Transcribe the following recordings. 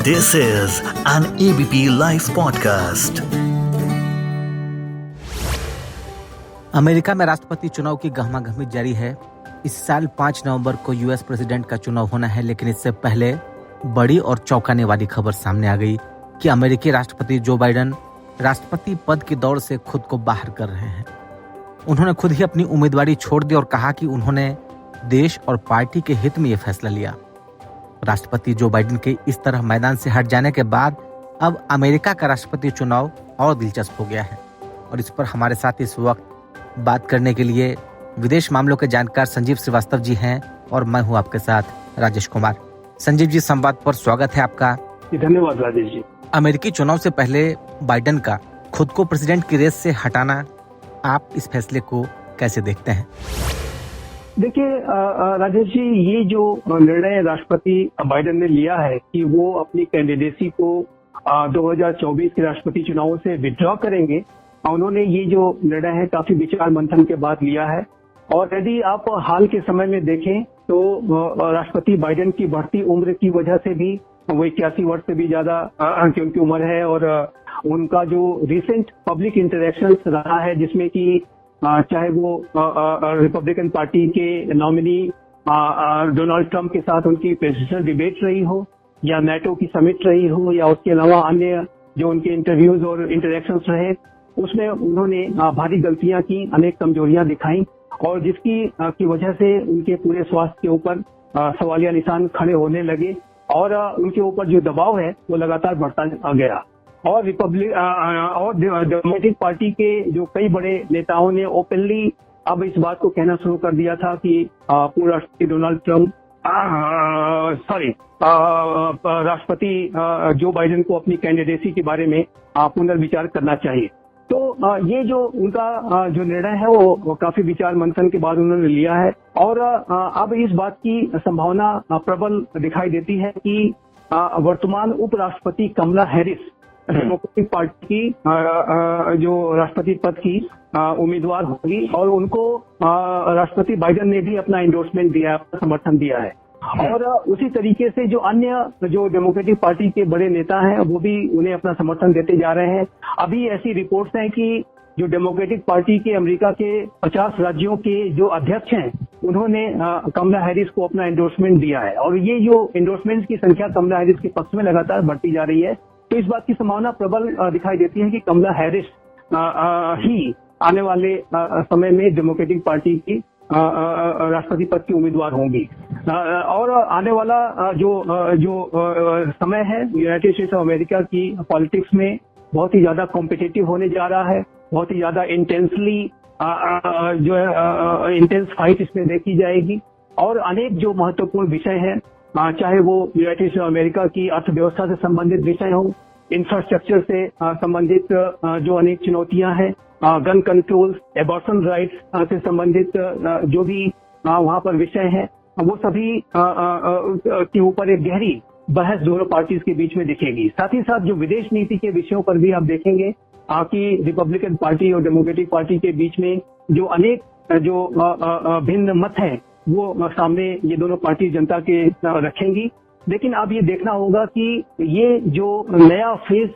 This is an ABP Life podcast. America में राष्ट्रपति चुनाव की गहमागहमी जारी है। इस साल 5 नवंबर को यूएस प्रेसिडेंट का चुनाव होना है, लेकिन इससे पहले बड़ी और चौंकाने वाली खबर सामने आ गई कि अमेरिकी राष्ट्रपति जो बाइडेन राष्ट्रपति पद की दौड़ से खुद को बाहर कर रहे हैं। उन्होंने खुद ही अपनी उम्मीदवारी छोड़ दी और कहा कि उन्होंने देश और पार्टी के हित में यह फैसला लिया। राष्ट्रपति जो बाइडेन के इस तरह मैदान से हट जाने के बाद अब अमेरिका का राष्ट्रपति चुनाव और दिलचस्प हो गया है। और इस पर हमारे साथ इस वक्त बात करने के लिए विदेश मामलों के जानकार संजीव श्रीवास्तव जी हैं और मैं हूं आपके साथ राजेश कुमार। संजीव जी, संवाद पर स्वागत है आपका। धन्यवाद राजेश जी। अमेरिकी चुनाव से पहले बाइडेन का खुद को प्रेसिडेंट की रेस से हटाना, आप इस फैसले को कैसे देखते हैं? देखिए राजेश जी, ये जो निर्णय राष्ट्रपति बाइडेन ने लिया है कि वो अपनी कैंडिडेसी को 2024 के राष्ट्रपति चुनावों से विड्रॉ करेंगे, उन्होंने ये जो निर्णय है काफी विचार मंथन के बाद लिया है। और यदि आप हाल के समय में देखें तो राष्ट्रपति बाइडेन की बढ़ती उम्र की वजह से भी, वो 81 वर्ष से भी ज्यादा की उनकी उम्र है, और उनका जो रिसेंट पब्लिक इंटरेक्शन रहा है जिसमें कि चाहे वो रिपब्लिकन पार्टी के नॉमिनी डोनाल्ड ट्रंप के साथ उनकी प्रेसिडेंशियल डिबेट रही हो, या नेटो की समिट रही हो, या उसके अलावा अन्य जो उनके इंटरव्यूज और इंटरेक्शंस रहे, उसमें उन्होंने भारी गलतियां की, अनेक कमजोरियां दिखाई, और जिसकी की वजह से उनके पूरे स्वास्थ्य के ऊपर सवालिया निशान खड़े होने लगे, और उनके ऊपर जो दबाव है वो लगातार बढ़ता गया। और डेमोक्रेटिक पार्टी के जो कई बड़े नेताओं ने ओपनली अब इस बात को कहना शुरू कर दिया था कि पूर्व राष्ट्रपति डोनाल्ड ट्रंप राष्ट्रपति जो बाइडेन को अपनी कैंडिडेसी के बारे में पुनर्विचार करना चाहिए। तो ये जो उनका जो निर्णय है वो काफी विचार मंथन के बाद उन्होंने लिया है। और अब इस बात की संभावना प्रबल दिखाई देती है कि वर्तमान उपराष्ट्रपति कमला हैरिस डेमोक्रेटिक पार्टी की जो राष्ट्रपति पद की उम्मीदवार होगी, और उनको राष्ट्रपति बाइडेन ने भी अपना एंडोर्समेंट दिया है, समर्थन दिया है। और उसी तरीके से जो अन्य जो डेमोक्रेटिक पार्टी के बड़े नेता हैं वो भी उन्हें अपना समर्थन देते जा रहे हैं। अभी ऐसी रिपोर्ट्स हैं कि जो डेमोक्रेटिक पार्टी के अमेरिका के 50 राज्यों के जो अध्यक्ष हैं उन्होंने कमला हैरिस को अपना एंडोर्समेंट दिया है, और ये जो एंडोर्समेंट की संख्या कमला हैरिस के पक्ष में लगातार बढ़ती जा रही है। तो इस बात की संभावना प्रबल दिखाई देती है कि कमला हैरिस ही आने वाले समय में डेमोक्रेटिक पार्टी की राष्ट्रपति पद की उम्मीदवार होंगी। और आने वाला जो समय है यूनाइटेड स्टेट्स ऑफ अमेरिका की पॉलिटिक्स में बहुत ही ज्यादा कॉम्पिटिटिव होने जा रहा है, बहुत ही ज्यादा इंटेंसली जो है इंटेंस फाइट इसमें देखी जाएगी। और अनेक जो महत्वपूर्ण विषय हैं, चाहे वो यूनाइटेड स्टेट्स ऑफ अमेरिका की अर्थव्यवस्था से संबंधित विषय हो, इंफ्रास्ट्रक्चर से संबंधित जो अनेक चुनौतियां हैं, गन कंट्रोल, एबॉर्शन राइट्स से संबंधित जो भी वहां पर विषय है, वो सभी के ऊपर एक गहरी बहस दोनों पार्टीज के बीच में दिखेगी। साथ ही साथ जो विदेश नीति के विषयों पर भी आप देखेंगे कि रिपब्लिकन पार्टी और डेमोक्रेटिक पार्टी के बीच में जो अनेक जो भिन्न मत हैं वो सामने ये दोनों पार्टी जनता के रखेंगी। लेकिन अब ये देखना होगा कि ये जो नया फेज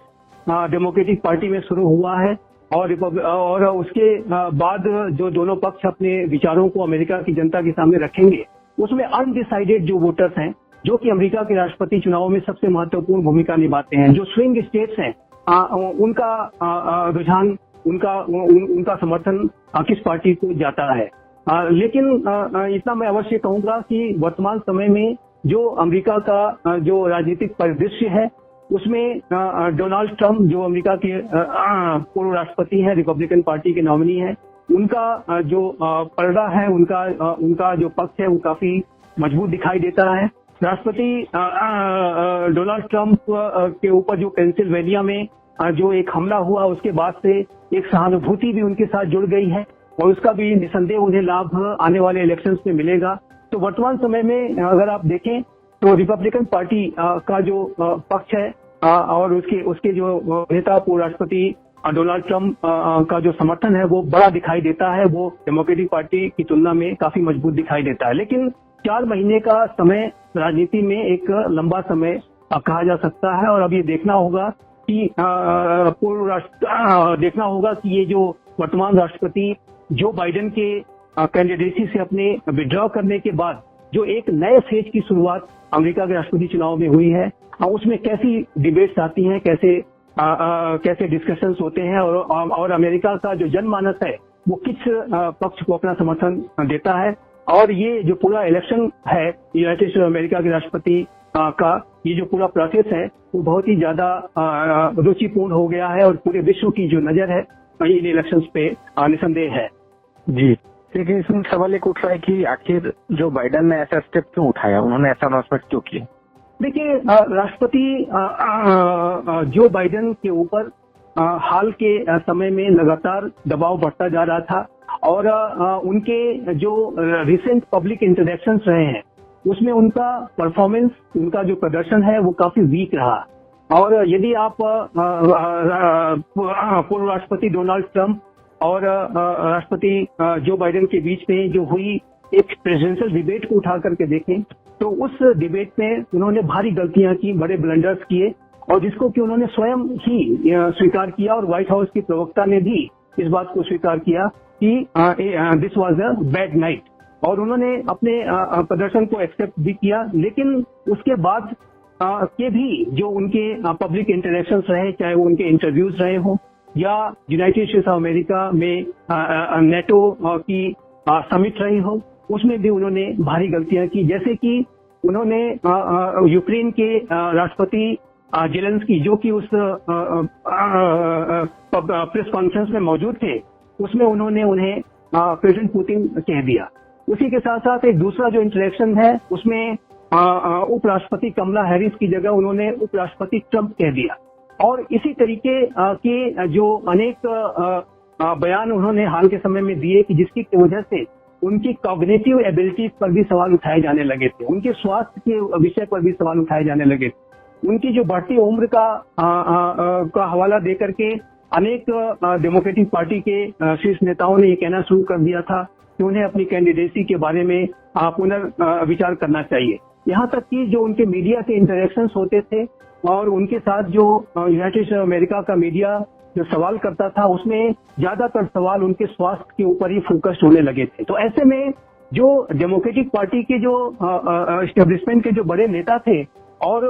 डेमोक्रेटिक पार्टी में शुरू हुआ है, और उसके बाद जो दोनों पक्ष अपने विचारों को अमेरिका की जनता के सामने रखेंगे, उसमें अनडिसाइडेड जो वोटर्स हैं, जो कि अमेरिका के राष्ट्रपति चुनाव में सबसे महत्वपूर्ण भूमिका निभाते हैं, जो स्विंग स्टेट्स हैं, उनका रुझान, उनका समर्थन किस पार्टी को जाता है। लेकिन इतना मैं अवश्य कहूंगा कि वर्तमान समय में जो अमेरिका का जो राजनीतिक परिदृश्य है उसमें डोनाल्ड ट्रंप जो अमेरिका के पूर्व राष्ट्रपति हैं, रिपब्लिकन पार्टी के नॉमिनी हैं, उनका जो पलड़ा है, उनका जो पक्ष है वो काफी मजबूत दिखाई देता है। राष्ट्रपति डोनाल्ड ट्रंप के ऊपर जो पेंसिल्वेनिया में जो एक हमला हुआ, उसके बाद से एक सहानुभूति भी उनके साथ जुड़ गई है, और उसका भी निसंदेह उन्हें लाभ आने वाले इलेक्शंस में मिलेगा। तो वर्तमान समय में अगर आप देखें तो रिपब्लिकन पार्टी का जो पक्ष है और उसके जो नेता पूर्व राष्ट्रपति डोनाल्ड ट्रंप का जो समर्थन है वो बड़ा दिखाई देता है, वो डेमोक्रेटिक पार्टी की तुलना में काफी मजबूत दिखाई देता है। लेकिन 4 महीने का समय राजनीति में एक लंबा समय कहा जा सकता है। और अब ये देखना होगा कि देखना होगा कि ये जो वर्तमान राष्ट्रपति जो बाइडेन के कैंडिडेसी से अपने विड्रॉ करने के बाद जो एक नए फेज की शुरुआत अमेरिका के राष्ट्रपति चुनाव में हुई है, उसमें कैसी डिबेट्स आती हैं, कैसे डिस्कशंस होते हैं, और अमेरिका का जो जनमानस है वो किस पक्ष को अपना समर्थन देता है। और ये जो पूरा इलेक्शन है यूनाइटेड स्टेट्स ऑफ अमेरिका के राष्ट्रपति का ये जो पूरा प्रोसेस है वो बहुत ही ज्यादा रुचिपूर्ण हो गया है, और पूरे विश्व की जो नजर है इन इलेक्शंस पे निसंदेह है। जी, लेकिन इसमें सवाल एक उठ रहा है कि आखिर जो बाइडेन ने ऐसा स्टेप क्यों उठाया, उन्होंने ऐसा अनाउंसमेंट क्यों किया? देखिए, राष्ट्रपति जो बाइडेन के ऊपर हाल के समय में लगातार दबाव बढ़ता जा रहा था, और उनके जो रिसेंट पब्लिक इंटरेक्शंस रहे हैं उसमें उनका परफॉर्मेंस, उनका जो प्रदर्शन है वो काफी वीक रहा। और यदि आप पूर्व राष्ट्रपति डोनाल्ड ट्रंप और राष्ट्रपति जो बाइडेन के बीच में जो हुई एक प्रेसिडेंशियल डिबेट को उठा करके देखें तो उस डिबेट में उन्होंने भारी गलतियां की, बड़े ब्लंडर्स किए, और जिसको कि उन्होंने स्वयं ही स्वीकार किया, और व्हाइट हाउस की प्रवक्ता ने भी इस बात को स्वीकार किया कि this was a bad night, और उन्होंने अपने प्रदर्शन को एक्सेप्ट भी किया। लेकिन उसके बाद के भी जो उनके पब्लिक इंटरेक्शंस रहे, चाहे वो उनके इंटरव्यूज रहे हों या यूनाइटेड स्टेट्स ऑफ अमेरिका में नेटो की समिट रही हो, उसमें भी उन्होंने भारी गलतियां की। जैसे कि उन्होंने यूक्रेन के राष्ट्रपति जेलेंस्की, जो कि उस प्रेस कॉन्फ्रेंस में मौजूद थे, उसमें उन्होंने उन्हें प्रेसिडेंट पुतिन कह दिया। उसी के साथ साथ एक दूसरा जो इंटरेक्शन है उसमें उपराष्ट्रपति कमला हैरिस की जगह उन्होंने उपराष्ट्रपति ट्रंप कह दिया। और इसी तरीके के जो अनेक बयान उन्होंने हाल के समय में दिए कि जिसकी वजह से उनकी कॉग्निटिव एबिलिटीज पर भी सवाल उठाए जाने लगे थे, उनके स्वास्थ्य के विषय पर भी सवाल उठाए जाने लगे थे। उनकी जो बढ़ती उम्र का हवाला देकर के अनेक डेमोक्रेटिक पार्टी के शीर्ष नेताओं ने ये कहना शुरू कर दिया था कि उन्हें अपनी कैंडिडेसी के बारे में पुनर्विचार करना चाहिए। यहाँ तक कि जो उनके मीडिया के इंटरेक्शंस होते थे और उनके साथ जो यूनाइटेड स्टेट्स ऑफ अमेरिका का मीडिया जो सवाल करता था, उसमें ज्यादातर सवाल उनके स्वास्थ्य के ऊपर ही फोकस होने लगे थे। तो ऐसे में जो डेमोक्रेटिक पार्टी के जो एस्टेब्लिशमेंट के जो बड़े नेता थे और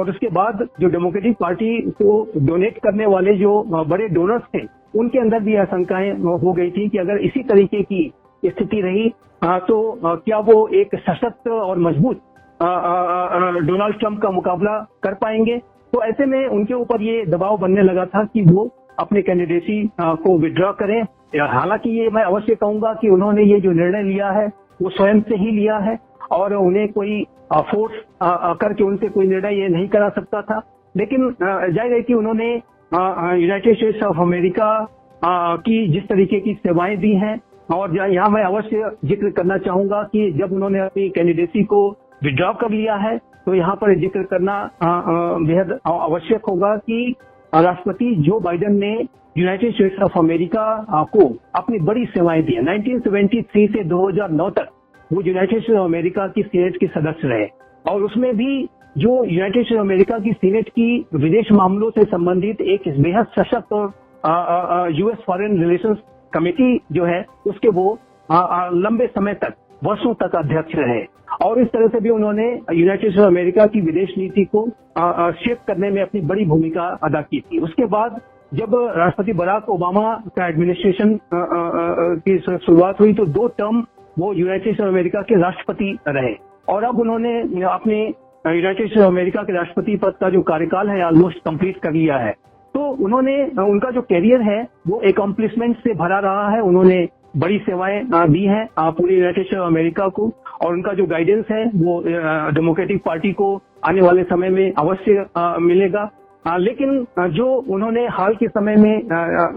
उसके बाद जो डेमोक्रेटिक पार्टी को डोनेट करने वाले जो बड़े डोनर्स थे, उनके अंदर भी आशंकाएं हो गई थी कि अगर इसी तरीके की स्थिति रही तो क्या वो एक सशक्त और मजबूत डोनाल्ड ट्रंप का मुकाबला कर पाएंगे। तो ऐसे में उनके ऊपर ये दबाव बनने लगा था कि वो अपने कैंडिडेसी को विड्रॉ करें। हालांकि ये मैं अवश्य कहूंगा कि उन्होंने ये जो निर्णय लिया है वो स्वयं से ही लिया है, और उन्हें कोई फोर्स करके उनसे कोई निर्णय ये नहीं करा सकता था। लेकिन जाहिर है कि उन्होंने यूनाइटेड स्टेट्स ऑफ अमेरिका की जिस तरीके की सेवाएं दी हैं, और यहाँ मैं अवश्य जिक्र करना चाहूंगा कि जब उन्होंने अपनी कैंडिडेसी को विड्रॉ कर लिया है तो यहाँ पर जिक्र करना बेहद आवश्यक होगा कि राष्ट्रपति जो बाइडेन ने यूनाइटेड स्टेट्स ऑफ अमेरिका को अपनी बड़ी सेवाएं दी। 1973 से 2009 तक वो यूनाइटेड स्टेट्स ऑफ अमेरिका की सीनेट के सदस्य रहे, और उसमें भी जो यूनाइटेड स्टेट्स ऑफ अमेरिका की सीनेट की विदेश मामलों से संबंधित एक बेहद सशक्त और यूएस फॉरेन रिलेशंस कमेटी जो है उसके वो लंबे समय तक, वर्षों तक अध्यक्ष रहे, और इस तरह से भी उन्होंने यूनाइटेड स्टेट्स ऑफ अमेरिका की विदेश नीति को शेप करने में अपनी बड़ी भूमिका अदा की थी। उसके बाद जब राष्ट्रपति बराक ओबामा का एडमिनिस्ट्रेशन की शुरुआत हुई तो 2 टर्म वो यूनाइटेड स्टेट्स ऑफ अमेरिका के राष्ट्रपति रहे, और अब उन्होंने अपने यूनाइटेड स्टेट्स ऑफ अमेरिका के राष्ट्रपति पद का जो कार्यकाल है ऑलमोस्ट कंप्लीट कर लिया है। तो उन्होंने, उनका जो कैरियर है वो एकम्प्लिशमेंट से भरा रहा है। उन्होंने बड़ी सेवाएं दी हैं पूरी यूनाइटेड स्टेट्स ऑफ अमेरिका को, और उनका जो गाइडेंस है वो डेमोक्रेटिक पार्टी को आने वाले समय में अवश्य मिलेगा। लेकिन जो उन्होंने हाल के समय में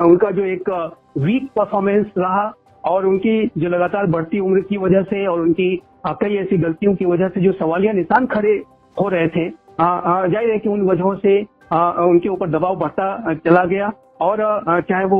उनका जो एक वीक परफॉर्मेंस रहा, और उनकी जो लगातार बढ़ती उम्र की वजह से और उनकी कई ऐसी गलतियों की वजह से जो सवालिया निशान खड़े हो रहे थे, जाहिर है कि उन वजहों से उनके ऊपर दबाव बढ़ता चला गया। और चाहे वो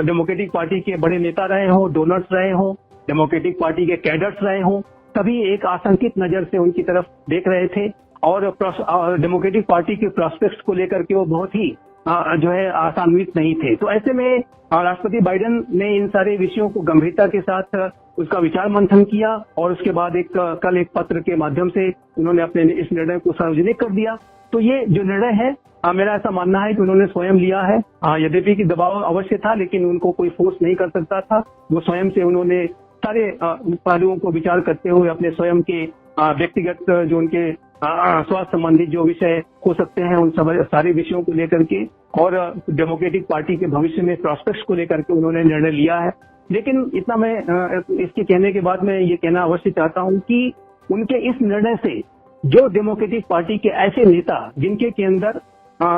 डेमोक्रेटिक पार्टी के बड़े नेता रहे हों, डोनर्स रहे हों, डेमोक्रेटिक पार्टी के कैडर्स रहे हों, सभी एक आशंकित नजर से उनकी तरफ देख रहे थे। और डेमोक्रेटिक पार्टी के प्रॉस्पेक्ट्स को लेकर के वो बहुत ही जो है आशान्वित नहीं थे। तो ऐसे में राष्ट्रपति बाइडेन ने इन सारे विषयों को गंभीरता के साथ उसका विचार मंथन किया और उसके बाद कल एक पत्र के माध्यम से उन्होंने अपने इस निर्णय को सार्वजनिक कर दिया। तो ये जो निर्णय है मेरा ऐसा मानना है कि उन्होंने स्वयं लिया है। यद्यपि कि दबाव अवश्य था, लेकिन उनको कोई फोर्स नहीं कर सकता था। वो स्वयं से उन्होंने सारे पहलुओं को विचार करते हुए अपने स्वयं के व्यक्तिगत जो उनके स्वास्थ्य संबंधित जो विषय हो सकते हैं उन सारे विषयों को लेकर के और डेमोक्रेटिक पार्टी के भविष्य में प्रॉस्पेक्ट्स को लेकर के उन्होंने निर्णय लिया है। लेकिन इतना मैं इसके कहने के बाद मैं ये कहना अवश्य चाहता हूं कि उनके इस निर्णय से जो डेमोक्रेटिक पार्टी के ऐसे नेता जिनके के अंदर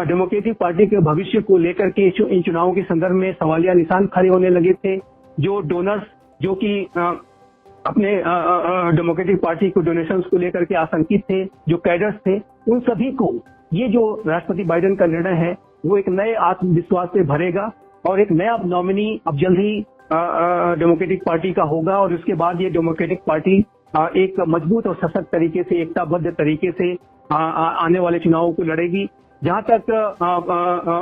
डेमोक्रेटिक पार्टी के भविष्य को लेकर के इन चुनावों के संदर्भ में सवालिया निशान खड़े होने लगे थे, जो डोनर्स जो कि अपने डेमोक्रेटिक पार्टी को डोनेशंस को लेकर के आशंकित थे, जो कैडर्स थे, उन सभी को ये जो राष्ट्रपति बाइडेन का निर्णय है वो एक नए आत्मविश्वास से भरेगा और एक नया नॉमिनी अब जल्द ही डेमोक्रेटिक पार्टी का होगा और उसके बाद ये डेमोक्रेटिक पार्टी एक मजबूत और सशक्त तरीके से, एकताबद्ध तरीके से आने वाले चुनावों को लड़ेगी। जहां तक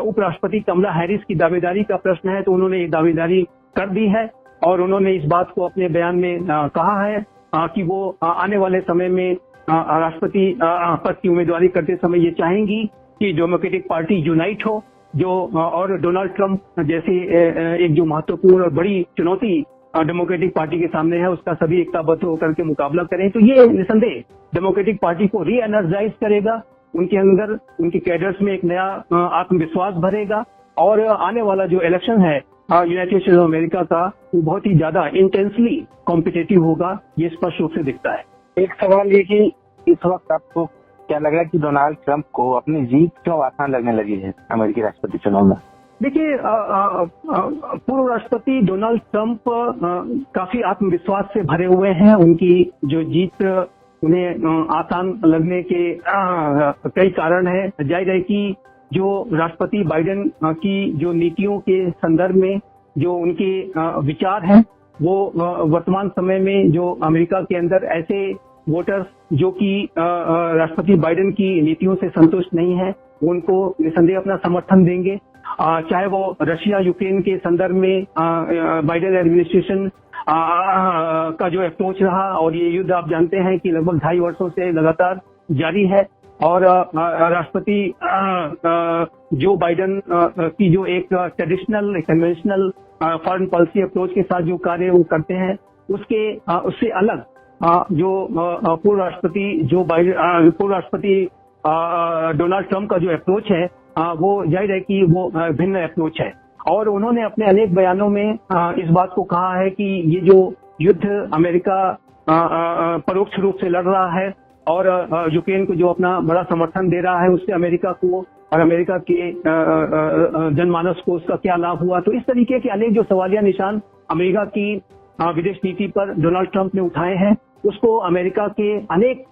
उपराष्ट्रपति कमला हैरिस की दावेदारी का प्रश्न है, तो उन्होंने ये दावेदारी कर दी है और उन्होंने इस बात को अपने बयान में कहा है कि वो आने वाले समय में राष्ट्रपति पद की उम्मीदवारी करते समय ये चाहेंगी कि डेमोक्रेटिक पार्टी यूनाइट हो, जो और डोनाल्ड ट्रंप जैसी एक जो महत्वपूर्ण और बड़ी चुनौती डेमोक्रेटिक पार्टी के सामने है उसका सभी एकताबद्ध होकर के मुकाबला करें। तो ये निसंदेह डेमोक्रेटिक पार्टी को री एनर्जाइज करेगा, उनके अंदर उनके कैडर्स में एक नया आत्मविश्वास भरेगा और आने वाला जो इलेक्शन है यूनाइटेड स्टेट्स ऑफ अमेरिका का वो बहुत ही ज्यादा इंटेंसली कॉम्पिटिटिव होगा, ये स्पष्ट रूप से दिखता है। एक सवाल ये कि इस वक्त आपको क्या लग रहा है कि डोनाल्ड ट्रंप को अपनी जीत क्यों आसान लगने लगी है अमेरिकी राष्ट्रपति चुनाव में? देखिए, पूर्व राष्ट्रपति डोनाल्ड ट्रंप काफी आत्मविश्वास से भरे हुए हैं। उनकी जो जीत उन्हें आसान लगने के कई कारण है। जाहिर है कि जो राष्ट्रपति बाइडेन की जो नीतियों के संदर्भ में जो उनके विचार हैं वो वर्तमान समय में जो अमेरिका के अंदर ऐसे वोटर्स जो कि राष्ट्रपति बाइडेन की नीतियों से संतुष्ट नहीं है उनको निसंदेह अपना समर्थन देंगे। चाहे वो रशिया यूक्रेन के संदर्भ में बाइडेन एडमिनिस्ट्रेशन का जो अप्रोच रहा और ये युद्ध आप जानते हैं कि लगभग 2.5 वर्षों से लगातार जारी है और राष्ट्रपति जो बाइडेन की जो एक traditional conventional foreign policy approach के साथ जो कार्य वो करते हैं उससे अलग जो पूर्व राष्ट्रपति डोनाल्ड ट्रंप का जो अप्रोच है वो जाहिर है कि वो भिन्न अप्रोच है और उन्होंने अपने अनेक बयानों में इस बात को कहा है कि ये जो युद्ध अमेरिका परोक्ष रूप से लड़ रहा है और यूक्रेन को जो अपना बड़ा समर्थन दे रहा है उससे अमेरिका को और अमेरिका के जनमानस को उसका क्या लाभ हुआ। तो इस तरीके के अनेक जो सवालिया निशान अमेरिका की विदेश नीति पर डोनाल्ड ट्रंप ने उठाए हैं उसको अमेरिका के अनेक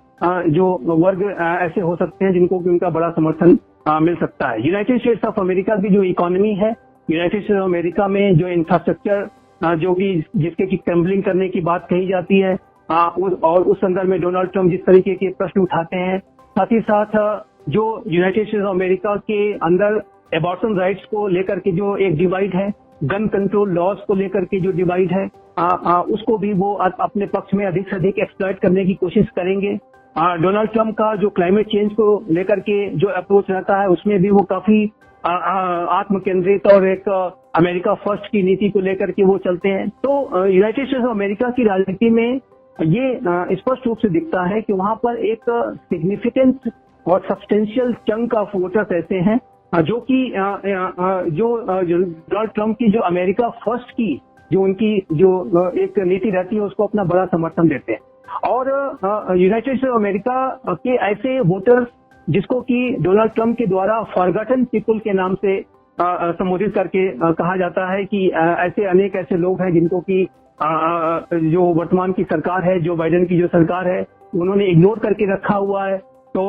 जो वर्ग ऐसे हो सकते हैं जिनको कि उनका बड़ा समर्थन मिल सकता है। यूनाइटेड स्टेट्स ऑफ अमेरिका की जो इकोनॉमी है, यूनाइटेड स्टेट्स ऑफ अमेरिका में जो इंफ्रास्ट्रक्चर जो कि जिसके की क्रैम्बलिंग करने की बात कही जाती है और उस संदर्भ में डोनाल्ड ट्रंप जिस तरीके के प्रश्न उठाते हैं, साथ ही साथ जो यूनाइटेड स्टेट्स ऑफ अमेरिका के अंदर एबॉर्शन राइट्स को लेकर के जो एक डिवाइड है, गन कंट्रोल लॉज को लेकर के जो डिवाइड है उसको भी वो अपने पक्ष में अधिक से अधिक एक्सप्लॉइट करने की कोशिश करेंगे। डोनाल्ड ट्रंप का जो क्लाइमेट चेंज को लेकर के जो अप्रोच रहता है उसमें भी वो काफी आत्म केंद्रित और एक अमेरिका फर्स्ट की नीति को लेकर के वो चलते हैं। तो यूनाइटेड स्टेट्स ऑफ अमेरिका की राजनीति में ये स्पष्ट रूप से दिखता है कि वहां पर एक सिग्निफिकेंट और सब्सटेंशियल चंक ऑफ वोटर्स ऐसे हैं जो कि जो डोनाल्ड ट्रंप की जो अमेरिका फर्स्ट की जो उनकी जो एक नीति रहती है उसको अपना बड़ा समर्थन देते हैं। और यूनाइटेड स्टेट्स ऑफ अमेरिका के ऐसे वोटर्स जिसको कि डोनाल्ड ट्रंप के द्वारा फॉरगॉटन पीपल के नाम से संबोधित करके कहा जाता है कि ऐसे अनेक ऐसे लोग हैं जिनको कि जो वर्तमान की सरकार है, जो बाइडेन की जो सरकार है, उन्होंने इग्नोर करके रखा हुआ है। तो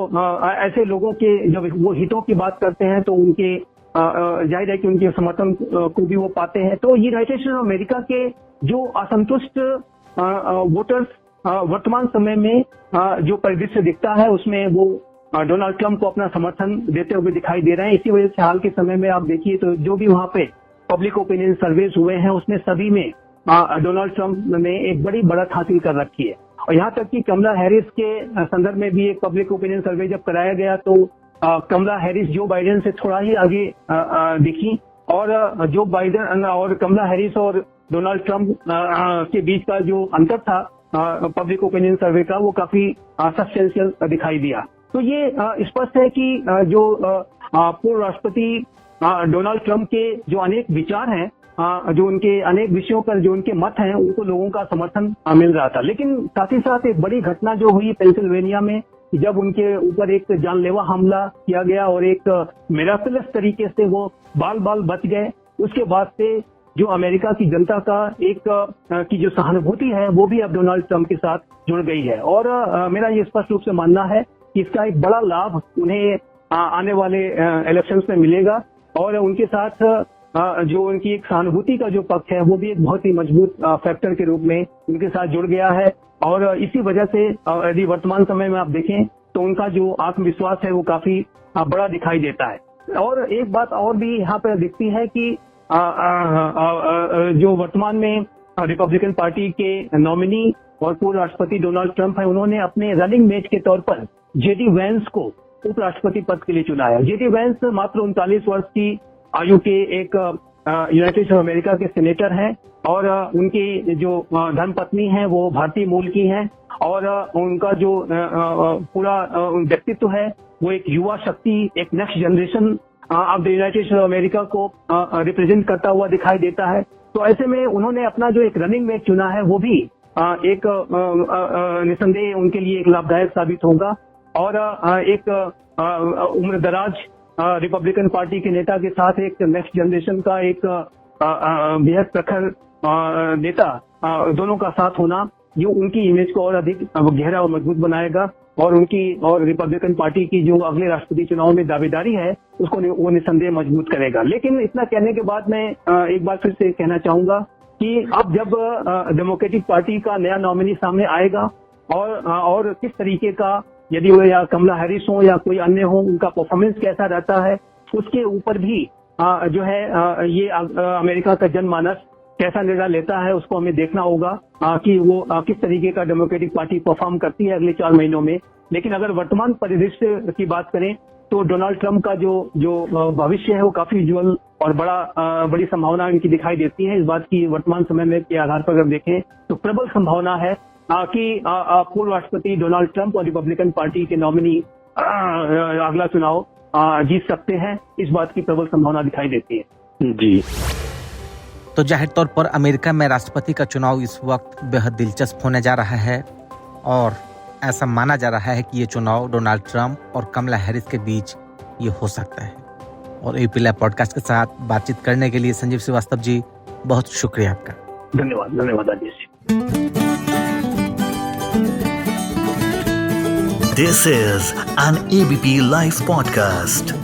ऐसे लोगों के जब वो हितों की बात करते हैं तो उनके जाहिर है कि उनके समर्थन को भी वो पाते हैं। तो यूनाइटेड स्टेट्स ऑफ अमेरिका के जो असंतुष्ट वोटर्स वर्तमान समय में जो परिदृश्य दिखता है उसमें वो डोनाल्ड ट्रंप को अपना समर्थन देते हुए दिखाई दे रहे हैं। इसी वजह से हाल के समय में आप देखिए तो जो भी वहां पे पब्लिक ओपिनियन सर्वेज हुए हैं उसमें सभी में डोनाल्ड ट्रंप ने एक बड़ी बढ़त हासिल कर रखी है। और यहाँ तक कि कमला हैरिस के संदर्भ में भी एक पब्लिक ओपिनियन सर्वे जब कराया गया तो कमला हैरिस जो बाइडेन से थोड़ा ही आगे दिखी, और जो बाइडेन और कमला हैरिस और डोनाल्ड ट्रंप के बीच का जो अंतर था पब्लिक ओपिनियन सर्वे का, वो काफी सब्सटेंशियल दिखाई दिया। तो ये स्पष्ट है कि जो पूर्व राष्ट्रपति डोनाल्ड ट्रंप के जो अनेक विचार हैं, जो उनके अनेक विषयों पर जो उनके मत हैं, उनको लोगों का समर्थन मिल रहा था। लेकिन साथ ही साथ एक बड़ी घटना जो हुई पेंसिल्वेनिया में, जब उनके ऊपर एक जानलेवा हमला किया गया और एक मिराकुलस तरीके से वो बाल बच गए, उसके बाद से जो अमेरिका की जनता का एक की जो सहानुभूति है वो भी अब डोनाल्ड ट्रंप के साथ जुड़ गई है। और मेरा ये स्पष्ट रूप से मानना है कि इसका एक बड़ा लाभ उन्हें आने वाले इलेक्शंस में मिलेगा, और उनके साथ जो उनकी एक सहानुभूति का जो पक्ष है वो भी एक बहुत ही मजबूत फैक्टर के रूप में उनके साथ जुड़ गया है। और इसी वजह से यदि वर्तमान समय में आप देखें तो उनका जो आत्मविश्वास है वो काफी बड़ा दिखाई देता है। और एक बात और भी यहाँ पर दिखती है कि जो वर्तमान में रिपब्लिकन पार्टी के नॉमिनी और पूर्व राष्ट्रपति डोनाल्ड ट्रंप है, उन्होंने अपने रनिंग मेट के तौर पर जेडी वेंस को उपराष्ट्रपति पद के लिए चुना है। जेडी वेंस मात्र 39 वर्ष की आयु के एक यूनाइटेड स्टेट्स ऑफ अमेरिका के सेनेटर हैं, और उनकी जो धर्मपत्नी है वो भारतीय मूल की हैं, और उनका जो पूरा व्यक्तित्व है वो एक युवा शक्ति, एक next generation of the United states of America को रिप्रेजेंट करता हुआ दिखाई देता है। तो ऐसे में उन्होंने अपना जो एक रनिंग मेट चुना है वो भी एक निसंदेह उनके लिए एक लाभदायक साबित होगा, और एक उम्रदराज रिपब्लिकन पार्टी के नेता के साथ एक नेक्स्ट जनरेशन का एक बेहद प्रखर नेता, दोनों का साथ होना ये उनकी इमेज को और अधिक गहरा और मजबूत बनाएगा, और उनकी और रिपब्लिकन पार्टी की जो अगले राष्ट्रपति चुनाव में दावेदारी है उसको वो निसंदेह मजबूत करेगा। लेकिन इतना कहने के बाद मैं एक बार फिर से कहना चाहूंगा कि अब जब डेमोक्रेटिक पार्टी का नया नॉमिनी सामने आएगा और किस तरीके का, यदि वो या कमला हैरिस हो या कोई अन्य हो, उनका परफॉर्मेंस कैसा रहता है, उसके ऊपर भी जो है ये अमेरिका का जनमानस कैसा निर्णय लेता है उसको हमें देखना होगा कि वो किस तरीके का डेमोक्रेटिक पार्टी परफॉर्म करती है अगले 4 महीनों में। लेकिन अगर वर्तमान परिदृश्य की बात करें तो डोनाल्ड ट्रंप का जो भविष्य है वो काफी उज्ज्वल और बड़ी संभावना इनकी दिखाई देती है। इस बात की वर्तमान समय में के आधार पर अगर देखें तो प्रबल संभावना है कि पूर्व राष्ट्रपति डोनाल्ड ट्रंप और रिपब्लिकन पार्टी के नॉमिनी अगला चुनाव जीत सकते हैं। इस बात की प्रबल संभावना दिखाई देती है जी। तो जाहिर तौर पर अमेरिका में राष्ट्रपति का चुनाव इस वक्त बेहद दिलचस्प होने जा रहा है, और ऐसा माना जा रहा है कि ये चुनाव डोनाल्ड ट्रंप और कमला हैरिस के बीच ये हो सकता है। और एपी लैब पॉडकास्ट के साथ बातचीत करने के लिए संजीव श्रीवास्तव जी, बहुत शुक्रिया आपका। धन्यवाद Rajesh ji. This is an ABP Live podcast.